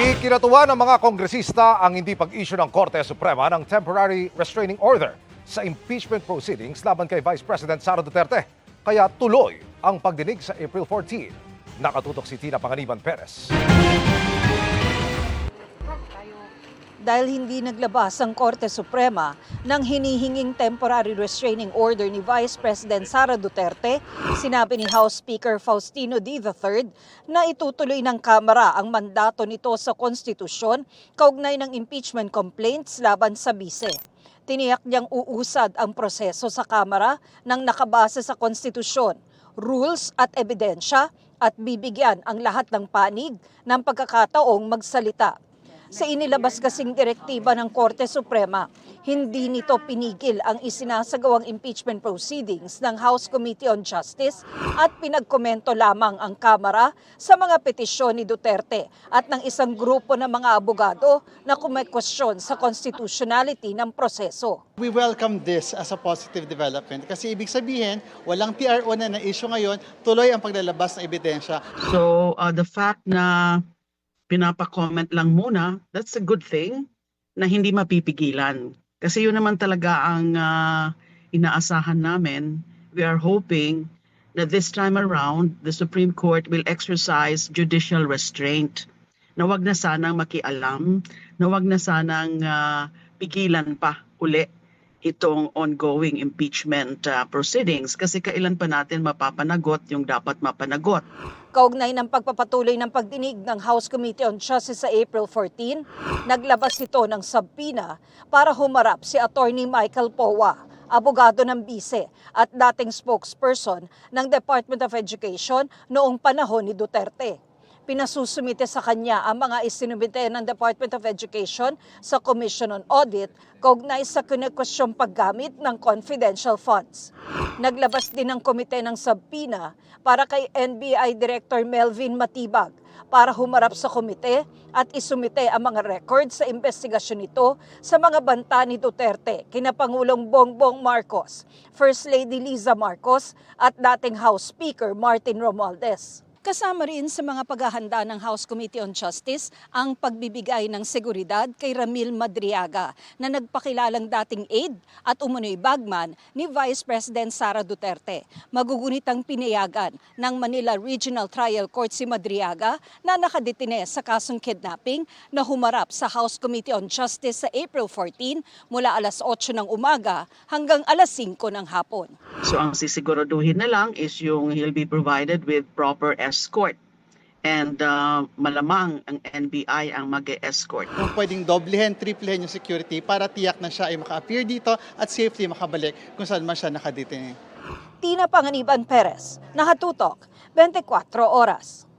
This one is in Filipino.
Ikinatuwa ng mga kongresista ang hindi pag-issue ng Korte Suprema ng temporary restraining order sa impeachment proceedings laban kay Vice President Sara Duterte. Kaya tuloy ang pagdinig sa April 14. Nakatutok si Tina Panganiban Perez. Dahil hindi naglabas ang Korte Suprema ng hinihinging temporary restraining order ni Vice President Sara Duterte, sinabi ni House Speaker Faustino D. III na itutuloy ng Kamara ang mandato nito sa konstitusyon kaugnay ng impeachment complaints laban sa bise. Tiniyak niyang uusad ang proseso sa Kamara ng nakabase sa konstitusyon, rules at ebidensya at bibigyan ang lahat ng panig ng pagkakataong magsalita. Sa inilabas kasing direktiba ng Korte Suprema, hindi nito pinigil ang isinasagawang impeachment proceedings ng House Committee on Justice at pinagkomento lamang ang Kamara sa mga petisyon ni Duterte at ng isang grupo ng mga abogado na kumekwestiyon sa constitutionality ng proseso. We welcome this as a positive development kasi ibig sabihin, walang PRO na issue ngayon, tuloy ang paglalabas ng ebidensya. So the fact na pinapa-comment lang muna, that's a good thing na hindi mapipigilan. Kasi yun naman talaga ang inaasahan namin. We are hoping that this time around, the Supreme Court will exercise judicial restraint. Na wag na sanang makialam, na wag na sanang pigilan pa uli itong ongoing impeachment proceedings kasi kailan pa natin mapapanagot yung dapat mapanagot. Kaugnay ng pagpapatuloy ng pagdinig ng House Committee on Justice sa April 14, naglabas ito ng subpoena para humarap si Attorney Michael Powa, abogado ng bise at dating spokesperson ng Department of Education noong panahon ni Duterte. Pinasusumite sa kanya ang mga isinumite ng Department of Education sa Commission on Audit kaugnay sa kinekwestyong paggamit ng confidential funds. Naglabas din ng komite ng subpoena para kay NBI Director Melvin Matibag para humarap sa komite at isumite ang mga records sa investigasyon nito sa mga banta ni Duterte, kina Pangulong Bongbong Marcos, First Lady Liza Marcos at dating House Speaker Martin Romualdez. Kasama rin sa mga paghahanda ng House Committee on Justice ang pagbibigay ng seguridad kay Ramil Madriaga na nagpakilalang dating aide at umunoy bagman ni Vice President Sara Duterte. Magugunit ang pinayagan ng Manila Regional Trial Court si Madriaga na nakadetine sa kasong kidnapping na humarap sa House Committee on Justice sa April 14 mula alas 8 ng umaga hanggang alas 5 ng hapon. So ang sisiguraduhin na lang is yung he'll be provided with proper escort. And malamang ang NBI ang mag-escort. Kung pwedeng doblehin, triplehin yung security para tiyak na siya ay maka-appear dito at safely makabalik kung saan man siya nakadetine. Tina Panganiban Perez, Nakatutok, 24 Oras.